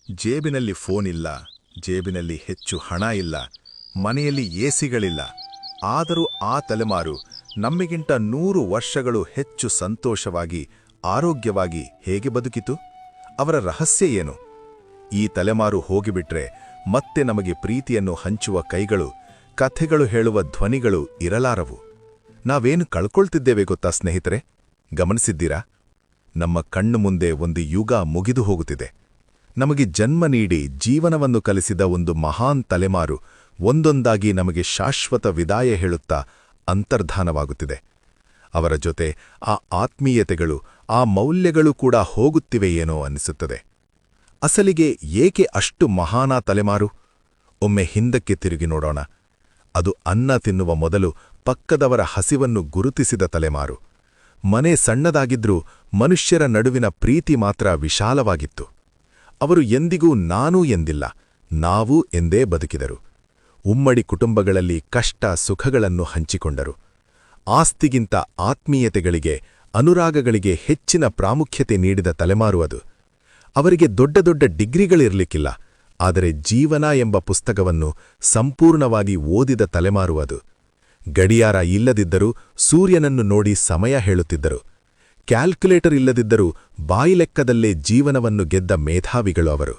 ಜೇಬಿನಲ್ಲಿ ಫೋನ್ ಇಲ್ಲ, ಜೇಬಿನಲ್ಲಿ ಹೆಚ್ಚು ಹಣ ಇಲ್ಲ, ಮನೆಯಲ್ಲಿ ಎಸಿಗಳಿಲ್ಲ. ಆದರೂ ಆ ತಲೆಮಾರು ನಮ್ಮಿಗಿಂತ 100 ವರ್ಷಗಳು ಹೆಚ್ಚು ಸಂತೋಷವಾಗಿ, ಆರೋಗ್ಯವಾಗಿ ಹೇಗೆ ಬದುಕಿತು? ಅವರ ರಹಸ್ಯ ಏನು? ಈ ತಲೆಮಾರು ಹೋಗಿಬಿಟ್ರೆ ಮತ್ತೆ ನಮಗೆ ಪ್ರೀತಿಯನ್ನು ಹಂಚುವ ಕೈಗಳು, ಕಥೆಗಳು ಹೇಳುವ ಧ್ವನಿಗಳು ಇರಲಾರವು. ನಾವೇನು ಕಳ್ಕೊಳ್ತಿದ್ದೇವೆ ಗೊತ್ತಾ ಸ್ನೇಹಿತರೆ? ಗಮನಿಸಿದ್ದೀರಾ? ನಮ್ಮ ಕಣ್ಣು ಮುಂದೆ ಒಂದು ಯುಗ ಮುಗಿದು ಹೋಗುತ್ತಿದೆ. ನಮಗೆ ಜನ್ಮ ನೀಡಿ ಜೀವನವನ್ನು ಕಲಿಸಿದ ಒಂದು ಮಹಾನ್ ತಲೆಮಾರು ಒಂದೊಂದಾಗಿ ನಮಗೆ ಶಾಶ್ವತ ವಿದಾಯ ಹೇಳುತ್ತಾ ಅಂತರ್ಧಾನವಾಗುತ್ತಿದೆ. ಅವರ ಜೊತೆ ಆ ಆತ್ಮೀಯತೆಗಳು, ಆ ಮೌಲ್ಯಗಳು ಕೂಡ ಹೋಗುತ್ತಿವೆಯೇನೋ ಅನ್ನಿಸುತ್ತದೆ. ಅಸಲಿಗೆ ಏಕೆ ಅಷ್ಟು ಮಹಾನ ತಲೆಮಾರು? ಒಮ್ಮೆ ಹಿಂದಕ್ಕೆ ತಿರುಗಿ ನೋಡೋಣ. ಅದು ಅನ್ನ ತಿನ್ನುವ ಮೊದಲು ಪಕ್ಕದವರ ಹಸಿವನ್ನು ಗುರುತಿಸಿದ ತಲೆಮಾರು. ಮನೆ ಸಣ್ಣದಾಗಿದ್ರೂ ಮನುಷ್ಯರ ನಡುವಿನ ಪ್ರೀತಿ ಮಾತ್ರ ವಿಶಾಲವಾಗಿತ್ತು. ಅವರು ಎಂದಿಗೂ ನಾನು ಎಂದಿಲ್ಲ, ನಾವು ಎಂದೇ ಬದುಕಿದರು. ಉಮ್ಮಡಿ ಕುಟುಂಬಗಳಲ್ಲಿ ಕಷ್ಟ ಸುಖಗಳನ್ನು ಹಂಚಿಕೊಂಡರು. ಆಸ್ತಿಗಿಂತ ಆತ್ಮೀಯತೆಗಳಿಗೆ, ಅನುರಾಗಗಳಿಗೆ ಹೆಚ್ಚಿನ ಪ್ರಾಮುಖ್ಯತೆ ನೀಡಿದ ತಲೆಮಾರು ಅದು. ಅವರಿಗೆ ದೊಡ್ಡ ದೊಡ್ಡ ಡಿಗ್ರಿಗಳಿರಲಿಕ್ಕಿಲ್ಲ, ಆದರೆ ಜೀವನ ಎಂಬ ಪುಸ್ತಕವನ್ನು ಸಂಪೂರ್ಣವಾಗಿ ಓದಿದ ತಲೆಮಾರು ಅದು. ಗಡಿಯಾರ ಇಲ್ಲದಿದ್ದರೂ ಸೂರ್ಯನನ್ನು ನೋಡಿ ಸಮಯ ಹೇಳುತ್ತಿದ್ದರು. ಕ್ಯಾಲ್ಕುಲೇಟರ್ ಇಲ್ಲದಿದ್ದರೂ ಬಾಯಿಲೆಕ್ಕದಲ್ಲೇ ಜೀವನವನ್ನು ಗೆದ್ದ ಮೇಧಾವಿಗಳು ಅವರು.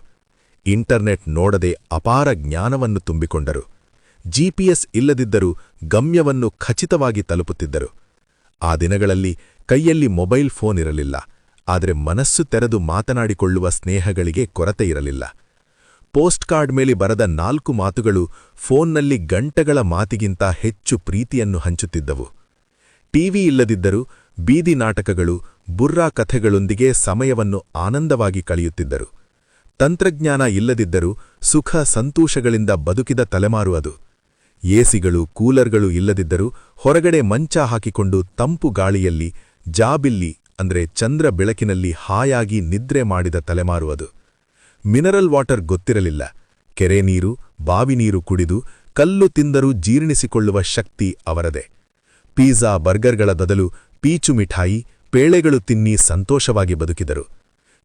ಇಂಟರ್ನೆಟ್ ನೋಡದೆ ಅಪಾರ ಜ್ಞಾನವನ್ನು ತುಂಬಿಕೊಂಡರು. ಜಿಪಿಎಸ್ ಇಲ್ಲದಿದ್ದರೂ ಗಮ್ಯವನ್ನು ಖಚಿತವಾಗಿ ತಲುಪುತ್ತಿದ್ದರು. ಆ ದಿನಗಳಲ್ಲಿ ಕೈಯಲ್ಲಿ ಮೊಬೈಲ್ ಫೋನ್ ಇರಲಿಲ್ಲ, ಆದರೆ ಮನಸ್ಸು ತೆರೆದು ಮಾತನಾಡಿಕೊಳ್ಳುವ ಸ್ನೇಹಗಳಿಗೆ ಕೊರತೆಯಿರಲಿಲ್ಲ. ಪೋಸ್ಟ್ ಕಾರ್ಡ್ ಮೇಲೆ ಬರೆದ 4 ಮಾತುಗಳು ಫೋನ್ನಲ್ಲಿ ಗಂಟೆಗಳ ಮಾತಿಗಿಂತ ಹೆಚ್ಚು ಪ್ರೀತಿಯನ್ನು ಹಂಚುತ್ತಿದ್ದವು. ಟಿವಿ ಇಲ್ಲದಿದ್ದರೂ ಬೀದಿ ನಾಟಕಗಳು, ಬುರ್ರಾ ಕಥೆಗಳೊಂದಿಗೆ ಸಮಯವನ್ನು ಆನಂದವಾಗಿ ಕಳೆಯುತ್ತಿದ್ದರು. ತಂತ್ರಜ್ಞಾನ ಇಲ್ಲದಿದ್ದರೂ ಸುಖ ಸಂತೋಷಗಳಿಂದ ಬದುಕಿದ ತಲೆಮಾರು ಅದು. ಎಸಿಗಳು, ಕೂಲರ್ಗಳು ಇಲ್ಲದಿದ್ದರೂ ಹೊರಗಡೆ ಮಂಚ ಹಾಕಿಕೊಂಡು ತಂಪು ಗಾಳಿಯಲ್ಲಿ, ಜಾಬಿಲ್ಲಿ ಅಂದ್ರೆ ಚಂದ್ರ ಬೆಳಕಿನಲ್ಲಿ ಹಾಯಾಗಿ ನಿದ್ರೆ ಮಾಡಿದ ತಲೆಮಾರು ಅದು. ಮಿನರಲ್ ವಾಟರ್ ಗೊತ್ತಿರಲಿಲ್ಲ. ಕೆರೆ ನೀರು, ಬಾವಿ ನೀರು ಕುಡಿದು ಕಲ್ಲು ತಿಂದರೂ ಜೀರ್ಣಿಸಿಕೊಳ್ಳುವ ಶಕ್ತಿ ಅವರದೇ. ಪಿಜ್ಜಾ, ಬರ್ಗರ್ಗಳ ಬದಲು ಪೀಚು ಮಿಠಾಯಿ, ಪೇಳೆಗಳು ತಿನ್ನಿ ಸಂತೋಷವಾಗಿ ಬದುಕಿದರು.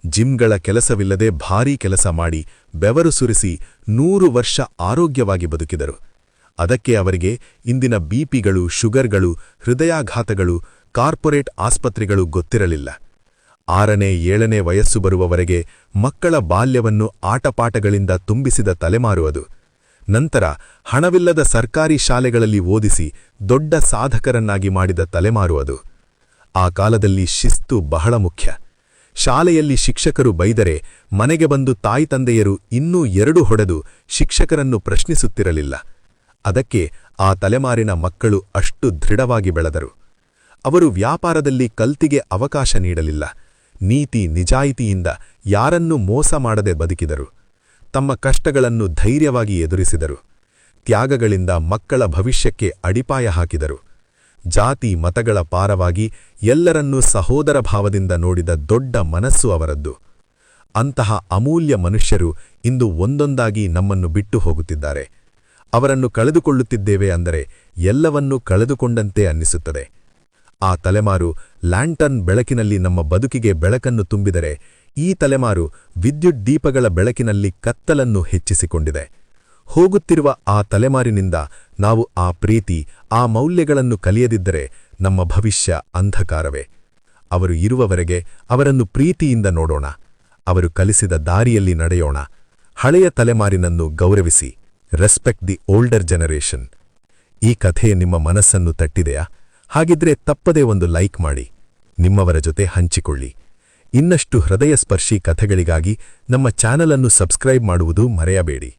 ಜಿಮ್ಗಳ ಕೆಲಸವಿಲ್ಲದೆ ಭಾರೀ ಕೆಲಸ ಮಾಡಿ ಬೆವರು ಸುರಿಸಿ 100 ವರ್ಷ ಆರೋಗ್ಯವಾಗಿ ಬದುಕಿದರು. ಅದಕ್ಕೆ ಅವರಿಗೆ ಇಂದಿನ ಬಿಪಿಗಳು, ಶುಗರ್ಗಳು, ಹೃದಯಾಘಾತಗಳು, ಕಾರ್ಪೊರೇಟ್ ಆಸ್ಪತ್ರೆಗಳು ಗೊತ್ತಿರಲಿಲ್ಲ. 6ನೇ 7ನೇ ವಯಸ್ಸು ಬರುವವರೆಗೆ ಮಕ್ಕಳ ಬಾಲ್ಯವನ್ನು ಆಟಪಾಠಗಳಿಂದ ತುಂಬಿಸಿದ ತಲೆಮಾರು ಅದು. ನಂತರ ಹಣವಿಲ್ಲದ ಸರ್ಕಾರಿ ಶಾಲೆಗಳಲ್ಲಿ ಓದಿಸಿ ದೊಡ್ಡ ಸಾಧಕರನ್ನಾಗಿ ಮಾಡಿದ ತಲೆಮಾರು ಅದು. ಆ ಕಾಲದಲ್ಲಿ ಶಿಸ್ತು ಬಹಳ ಮುಖ್ಯ. ಶಾಲೆಯಲ್ಲಿ ಶಿಕ್ಷಕರು ಬೈದರೆ ಮನೆಗೆ ಬಂದು ತಾಯಿತಂದೆಯರು ಇನ್ನೂ 2 ಹೊಡೆದು ಶಿಕ್ಷಕರನ್ನು ಪ್ರಶ್ನಿಸುತ್ತಿರಲಿಲ್ಲ. ಅದಕ್ಕೆ ಆ ತಲೆಮಾರಿನ ಮಕ್ಕಳು ಅಷ್ಟು ದೃಢವಾಗಿ ಬೆಳೆದರು. ಅವರು ವ್ಯಾಪಾರದಲ್ಲಿ ಕಲ್ತಿಗೆ ಅವಕಾಶ ನೀಡಲಿಲ್ಲ. ನೀತಿ ನಿಜಾಯಿತಿಯಿಂದ ಯಾರನ್ನೂ ಮೋಸ ಮಾಡದೆ ಬದುಕಿದರು. ತಮ್ಮ ಕಷ್ಟಗಳನ್ನು ಧೈರ್ಯವಾಗಿ ಎದುರಿಸಿದರು. ತ್ಯಾಗಗಳಿಂದ ಮಕ್ಕಳ ಭವಿಷ್ಯಕ್ಕೆ ಅಡಿಪಾಯ ಹಾಕಿದರು. ಜಾತಿ ಮತಗಳ ಪಾರವಾಗಿ ಎಲ್ಲರನ್ನೂ ಸಹೋದರ ಭಾವದಿಂದ ನೋಡಿದ ದೊಡ್ಡ ಮನಸ್ಸು ಅವರದ್ದು. ಅಂತಹ ಅಮೂಲ್ಯ ಮನುಷ್ಯರು ಇಂದು ಒಂದೊಂದಾಗಿ ನಮ್ಮನ್ನು ಬಿಟ್ಟು ಹೋಗುತ್ತಿದ್ದಾರೆ. ಅವರನ್ನು ಕಳೆದುಕೊಳ್ಳುತ್ತಿದ್ದೇವೆ ಅಂದರೆ ಎಲ್ಲವನ್ನೂ ಕಳೆದುಕೊಂಡಂತೆ ಅನ್ನಿಸುತ್ತದೆ. ಆ ತಲೆಮಾರು ಲ್ಯಾಂಟರ್ನ್ ಬೆಳಕಿನಲ್ಲಿ ನಮ್ಮ ಬದುಕಿಗೆ ಬೆಳಕನ್ನು ತುಂಬಿದರೆ, ಈ ತಲೆಮಾರು ವಿದ್ಯುತ್ ದೀಪಗಳ ಬೆಳಕಿನಲ್ಲಿ ಕತ್ತಲನ್ನು ಹೆಚ್ಚಿಸಿಕೊಂಡಿದೆ. ಹೋಗುತ್ತಿರುವ ಆ ತಲೆಮಾರಿನಿಂದ ನಾವು ಆ ಪ್ರೀತಿ, ಆ ಮೌಲ್ಯಗಳನ್ನು ಕಲಿಯದಿದ್ದರೆ ನಮ್ಮ ಭವಿಷ್ಯ ಅಂಧಕಾರವೇ. ಅವರು ಇರುವವರೆಗೆ ಅವರನ್ನು ಪ್ರೀತಿಯಿಂದ ನೋಡೋಣ. ಅವರು ಕಲಿಸಿದ ದಾರಿಯಲ್ಲಿ ನಡೆಯೋಣ. ಹಳೆಯ ತಲೆಮಾರಿನನ್ನು ಗೌರವಿಸಿ. Respect the older generation. ಈ ಕಥೆ ನಿಮ್ಮ ಮನಸ್ಸನ್ನು ತಟ್ಟಿದೆಯಾ? ಹಾಗಿದ್ರೆ ತಪ್ಪದೇ ಒಂದು ಲೈಕ್ ಮಾಡಿ, ನಿಮ್ಮವರ ಜೊತೆ ಹಂಚಿಕೊಳ್ಳಿ. ಇನ್ನಷ್ಟು ಹೃದಯಸ್ಪರ್ಶಿ ಕಥೆಗಳಿಗಾಗಿ ನಮ್ಮ ಚಾನಲ್ ಅನ್ನು ಸಬ್ಸ್ಕ್ರೈಬ್ ಮಾಡುವುದು ಮರೆಯಬೇಡಿ.